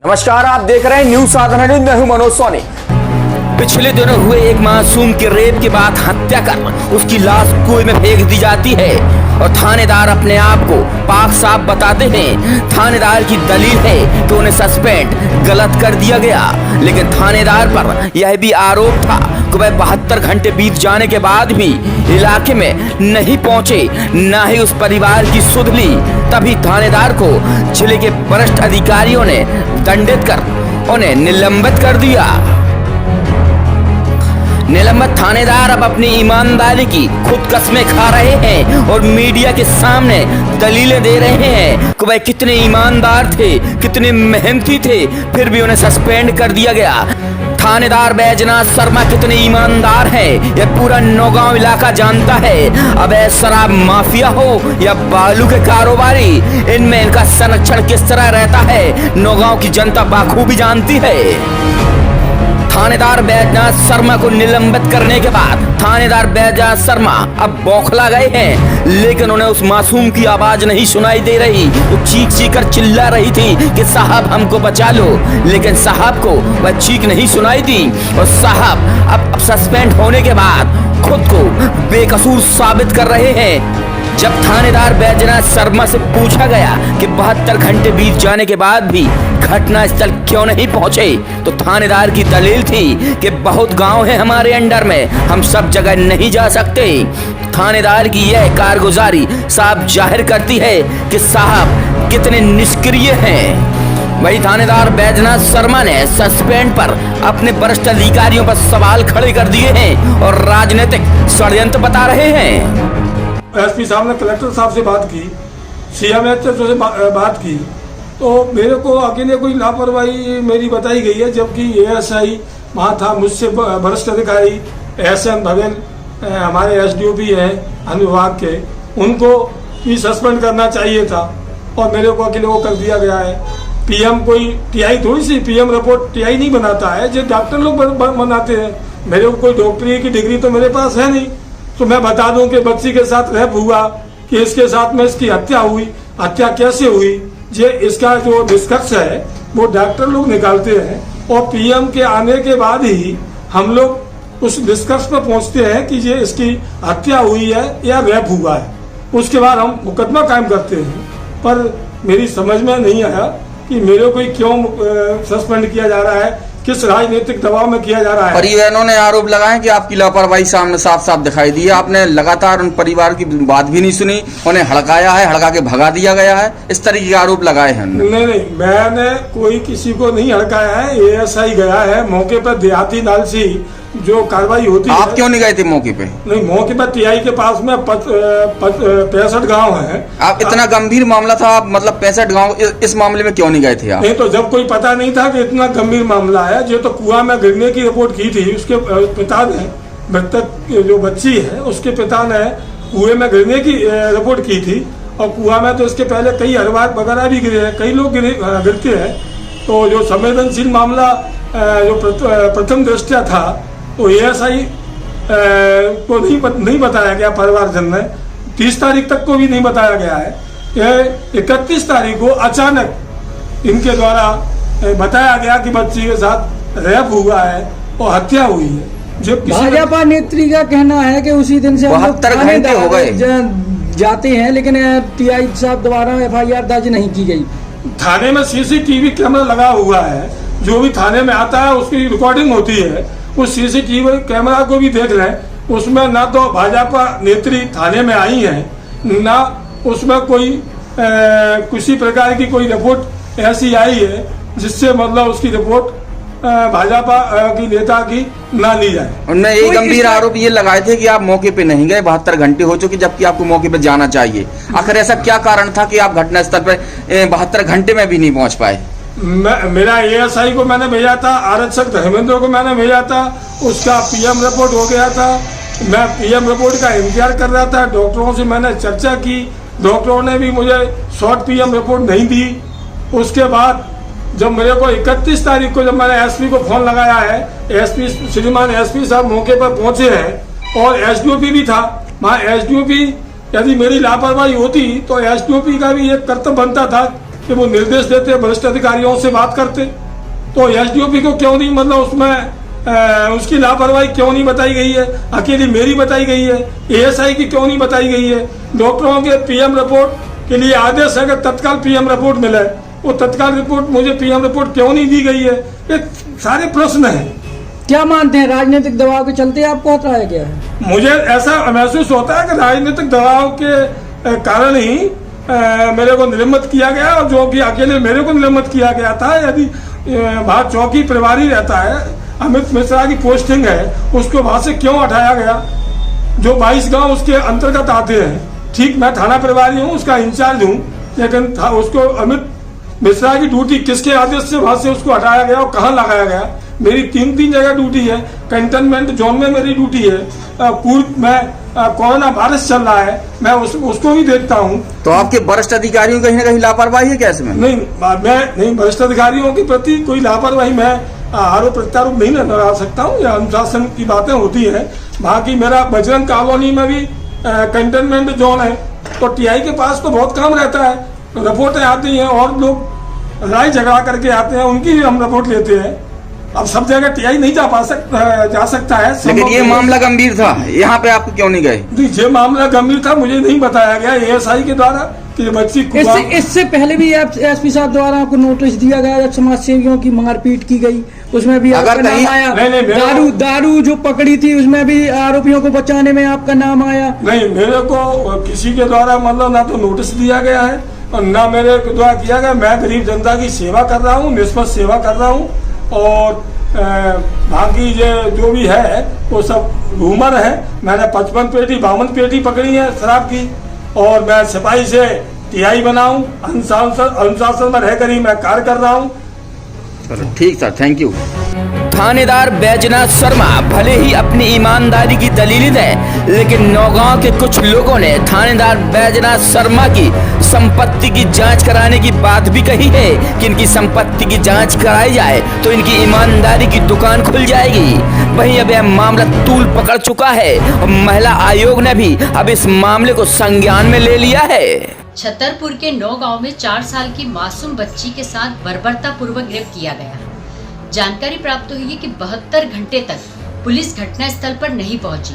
नमस्कार, आप देख रहे हैं न्यूज साधन। मैं हूं मनोज सोनी। पिछले दिनों हुए एक मासूम के रेप के बाद हत्या कर उसकी लाश कुएं में फेंक दी जाती है और थानेदार अपने आप को पाक साफ बताते हैं। थानेदार की दलील है कि उन्हें सस्पेंड गलत कर दिया गया, लेकिन थानेदार पर यह भी आरोप था कि वह 72 घंटे बीत जाने के बाद भी इलाके में नहीं पहुंचे, न ही उस परिवार की सुध ली। तभी थानेदार को जिले के वरिष्ठ अधिकारियों ने दंडित कर उन्हें निलंबित कर दिया। निलंबित थानेदार अब अपनी ईमानदारी की खुद कसमें खा रहे हैं और मीडिया के सामने दलीलें दे रहे हैं कि वह कितने ईमानदार थे, कितने मेहनती थे, फिर भी उन्हें सस्पेंड कर दिया गया। थानेदार बैजनाथ शर्मा कितने ईमानदार हैं, यह पूरा नौगांव इलाका जानता है। अब शराब माफिया हो या बालू के कारोबारी, इनमें इनका संरक्षण किस तरह रहता है नौगांव की जनता बाखूबी जानती है। थानेदार बैजनाथ शर्मा को निलंबित करने के बाद थानेदार बैजनाथ शर्मा अब बौखला गए हैं, लेकिन उन्हें उस मासूम की आवाज नहीं सुनाई दे रही। वो चीख चीख कर चिल्ला रही थी कि साहब हमको बचा लो, लेकिन साहब को वह चीख नहीं सुनाई दी और साहब अब सस्पेंड होने के बाद खुद को बेकसूर साबित कर रहे हैं। जब थानेदार बैजनाथ शर्मा से पूछा गया कि 72 घंटे बीत जाने के बाद भी घटना स्थल क्यों नहीं पहुंचे, तो थानेदार की दलील थी कि बहुत गांव है हमारे अंडर में, हम सब जगह नहीं जा सकते। थानेदार की यह कारगुजारी साफ जाहिर करती है कि साहब कितने निष्क्रिय हैं। वही थानेदार बैजनाथ शर्मा ने सस्पेंड पर अपने वरिष्ठ अधिकारियों पर सवाल खड़े कर दिए हैं और राजनीतिक षड्यंत्र बता रहे हैं। एसपी साहब ने कलेक्टर साहब से बात की, सीएमएच से बात की, तो मेरे को अकेले कोई लापरवाही मेरी बताई गई है, जबकि एएसआई वहाँ था, मुझसे वरिष्ठ अधिकारी एसएम भवेल हमारे एसडीओपी है अनुविभाग के, उनको भी सस्पेंड करना चाहिए था और मेरे को अकेले वो कर दिया गया है। पीएम कोई टीआई थोड़ी सी, पीएम रिपोर्ट टीआई नहीं बनाता है, जो डॉक्टर लोग बनाते हैं। मेरे को कोई डॉक्टरी की डिग्री तो मेरे पास है नहीं, तो मैं बता दूं कि बच्ची के साथ रेप हुआ, कि इसके साथ में इसकी हत्या हुई, हत्या कैसे हुई, ये इसका जो निष्कर्ष है वो डॉक्टर लोग निकालते हैं और पीएम के आने के बाद ही हम लोग उस निष्कर्ष पर पहुंचते हैं कि ये इसकी हत्या हुई है या रेप हुआ है। उसके बाद हम मुकदमा कायम करते हैं। पर मेरी समझ में नहीं आया कि मेरे को क्यों सस्पेंड किया जा रहा है, किस राजनीतिक दबाव में किया जा रहा है। परिवारों ने आरोप लगाए कि आपकी लापरवाही सामने साफ साफ दिखाई दी है। आपने लगातार उन परिवार की बात भी नहीं सुनी, उन्हें हड़काया है, हड़का के भगा दिया गया है, इस तरीके के आरोप लगाए हैं। नहीं, मैंने कोई किसी को नहीं हड़काया है। एएसआई गया है मौके पर, देहाती नाल से जो कार्रवाई होती है। आप क्यों नहीं गए थे मौके पे? नहीं, मौके पर टीआई के पास में 65 गाँव है। आप इतना गंभीर मामला था, आप मतलब 65 गाँव, इस मामले में क्यों नहीं गए थे आप? नहीं, तो जब कोई पता नहीं था कि इतना गंभीर मामला है, जो तो कुआं में गिरने की रिपोर्ट की थी, उसके पिता ने, मृतक जो बच्ची है उसके पिता ने कुएं में गिरने की रिपोर्ट की थी और कुआं में तो इसके पहले कई हरवाद वगैरह भी गिरे हैं, कई लोग गिरते हैं। तो जो संवेदनशील मामला जो प्रथम दृष्टया था, तो एएसआई को नहीं बताया गया, परिवारजन ने 30 तारीख तक को भी नहीं बताया गया है। यह 31 तारीख को अचानक इनके द्वारा बताया गया कि बच्ची के साथ रेप हुआ है और हत्या हुई है। जो भाजपा नेत्री का कहना है कि उसी दिन से 72 घंटे हो गए जाते हैं, लेकिन टीआई साहब द्वारा एफआईआर दर्ज नहीं की गई। थाने में सीसीटीवी कैमरा लगा हुआ है, जो भी थाने में आता है उसकी रिकॉर्डिंग होती है। उस सीसीटीवी कैमरा को भी देख लें, उसमें ना तो भाजपा नेत्री थाने में आई है, ना उसमें कोई किसी प्रकार की कोई रिपोर्ट ऐसी आई है जिससे मतलब उसकी रिपोर्ट भाजपा की नेता की ना ली जाए। उनने एक गंभीर आरोप ये लगाए थे कि आप मौके पे नहीं गए, 72 घंटे हो चुके, जबकि आपको मौके पे जाना चाहिए। आखिर ऐसा क्या कारण था कि आप घटनास्थल पर 72 घंटे में भी नहीं पहुंच पाए? मेरा एएसआई को मैंने भेजा था, आरक्षक धर्मेंद्र को मैंने भेजा था, उसका पीएम रिपोर्ट हो गया था। मैं पीएम रिपोर्ट का इंतजार कर रहा था। डॉक्टरों से मैंने चर्चा की, डॉक्टरों ने भी मुझे शॉर्ट पीएम रिपोर्ट नहीं दी। उसके बाद जब मेरे को 31 तारीख को जब मैंने एसपी को फोन लगाया है, एसपी श्रीमान एसपी साहब मौके पर पहुंचे हैं और एसडीओपी भी था वहाँ। एसडीओपी यदि मेरी लापरवाही होती तो एसडीओपी का भी एक कर्तव्य बनता था कि वो निर्देश देते, वरिष्ठ अधिकारियों से बात करते। तो एसडीओपी को क्यों नहीं, मतलब उसमें उसकी लापरवाही क्यों नहीं बताई गई है? अकेली मेरी बताई गई है, एएसआई की क्यों नहीं बताई गई है? डॉक्टरों के पीएम रिपोर्ट के लिए आदेश है कि तत्काल पीएम रिपोर्ट मिले, वो तत्काल रिपोर्ट मुझे पीएम रिपोर्ट क्यों नहीं दी गई है? ये सारे प्रश्न हैं। क्या मानते हैं, राजनीतिक दबाव के चलते आपको हटाया गया है? मुझे ऐसा महसूस होता है कि राजनीतिक दबाव के कारण ही मेरे को निलंबित किया गया, और जो कि अकेले मेरे को निलंबित किया गया था। यदि वहाँ चौकी प्रभारी रहता है, अमित मिश्रा की पोस्टिंग है, उसको वहां से क्यों हटाया गया? जो 22 गांव उसके अंतर्गत आते हैं, ठीक मैं थाना प्रभारी हूँ, उसका इंचार्ज हूँ, लेकिन उसको अमित मिश्रा की ड्यूटी किसके आदेश से वहां से उसको हटाया गया और कहाँ लगाया गया? मेरी तीन जगह ड्यूटी है। कंटेनमेंट जोन में मेरी ड्यूटी है, पूर्व में कोरोना वायरस चल रहा है, मैं उसको भी देखता हूँ। तो आपके वरिष्ठ अधिकारियों कहीं ना कहीं लापरवाही है क्या इसमें? नहीं, मैं नहीं, वरिष्ठ अधिकारियों के प्रति कोई लापरवाही मैं आरोप प्रत्यारोप नहीं लगा सकता हूँ, या अनुशासन की बातें होती है। बाकी मेरा बजरंग कॉलोनी में भी कंटेनमेंट जोन है, तो टीआई के पास तो बहुत काम रहता है, रिपोर्टें आती हैं और लोग लड़ाई झगड़ा करके आते हैं, उनकी भी हम रिपोर्ट लेते हैं। अब सब जगह टीआई नहीं जा सकता है। लेकिन ये मामला गंभीर था, यहाँ पे आप क्यों नहीं गए? ये मामला गंभीर था, मुझे नहीं बताया गया एएसआई के द्वारा कि बच्ची इससे पहले भी एसपी साहब द्वारा आपको नोटिस दिया गया, जब समाज सेवियों की मारपीट की गई, उसमें भी आपका नाम आया। दारू जो पकड़ी थी, उसमें भी आरोपियों को बचाने में आपका नाम आया। नहीं, मेरे को किसी के द्वारा मतलब ना तो नोटिस दिया गया है और ना मेरे द्वारा किया गया। मैं गरीब जनता की सेवा कर रहा हूँ, निष्पक्ष सेवा कर रहा हूँ, और बाकी जो भी है वो सब रूमर है। मैंने 55 पेटी 52 पेटी पकड़ी है शराब की, और मैं सिपाही से टीआई बनाऊं, अनुशासन में रहकर ही मैं कार्य कर रहा हूं। चलो ठीक सर, थैंक यू। थानेदार बैजनाथ शर्मा भले ही अपनी ईमानदारी की दलील दें, लेकिन नौगांव के कुछ लोगों ने थानेदार बैजनाथ शर्मा की संपत्ति की जांच कराने की बात भी कही है कि इनकी संपत्ति की जांच कराई जाए तो इनकी ईमानदारी की दुकान खुल जाएगी। वहीं अब यह मामला तूल पकड़ चुका है और महिला आयोग ने भी अब इस मामले को संज्ञान में ले लिया है। छतरपुर के नौगांव में 4 साल की मासूम बच्ची के साथ बर्बरतापूर्वक रेप किया गया। जानकारी प्राप्त हुई है कि 72 घंटे तक पुलिस घटना स्थल पर नहीं पहुंची।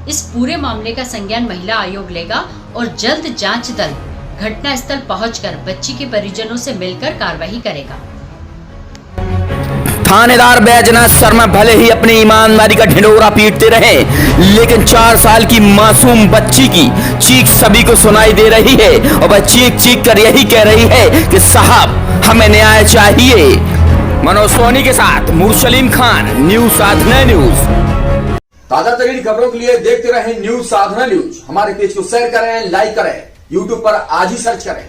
इस पूरे मामले का संज्ञान महिला आयोग लेगा और जल्द जांच दल घटना स्थल पहुंचकर बच्ची के परिजनों से मिलकर कार्रवाई करेगा। थानेदार बैजनाथ शर्मा भले ही अपनी ईमानदारी का ढिंढोरा पीटते रहे, लेकिन 4 साल की मासूम बच्ची की चीख सभी को सुनाई दे रही है और वह चीख कर यही कह रही है कि साहब हमें न्याय चाहिए। मनोज सोनी के साथ मुरसलीम खान, न्यूज साधना न्यूज। ताजा तरीन खबरों के लिए देखते रहें न्यूज साधना न्यूज। हमारे पेज को शेयर करें, लाइक करें, यूट्यूब पर आज ही सर्च करें।